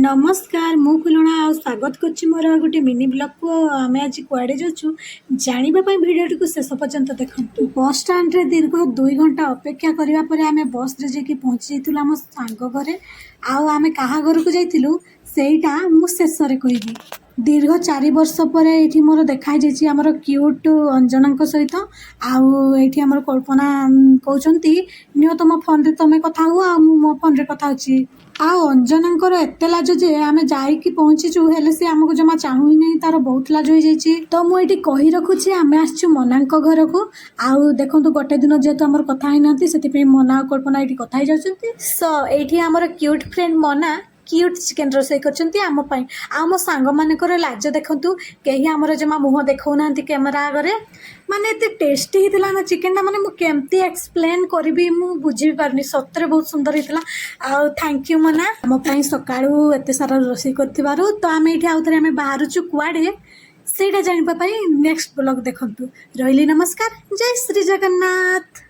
नमस्कार मु फुलणा आ स्वागत करछि मोर गोटे मिनी ब्लॉग को आमे आज कुआडे जाउछु जानिबा पई वीडियो को शेष पर्यंत देखंतु। बस स्टैंड रे दीर्घ 2 घंटा अपेक्षा करिवा परे आमे बस रे जेकी पहुंची जैतुला हम सांग घरे आ आमे काहा घर को जाइतिलु सेईटा मु शेष रे कहिबी। दीर्घ 4 वर्ष पर ये मोर देखाई जाइए आमर क्यूट अंजना सहित आठी आम कल्पना कहते नियो तुम फोन रे तुम कथा हुआ मो फोन रे कथा होची अंजनांकर एते लाज जे आमे जाइकी पहुंचीचु हेले से आमको जमा चाहू ही नहीं तार बहुत लाज हो जाइए। तो मुझे कही रखुची आमे आसचु मनांक घर को आउ देखंतु गोटे दिन जेहेतु आमर कथा ही नांती सेति मना कल्पना ये कथा ही जाउछंती। सो एठी आमर क्यूट फ्रेंड मना क्यूट चिकेन रोसई कर आम सांग मानकर लाज देखु कहीं आमर जमा मुह देखा कैमेरा आगे माने एते टेस्टी होता ना चिकेन माने मु केमती एक्सप्लेन करी मु बुझी पारनी सतरे बहुत सुंदर होता। आ थैंक यू मना आम सकाळू एते सारा रोसई कर। तो आम ये आउ थे बाहरुचु कुआडे सेटा जानिबा पई नेक्स्ट ब्लॉग देखंतु। रहिली नमस्कार, जय श्री जगन्नाथ।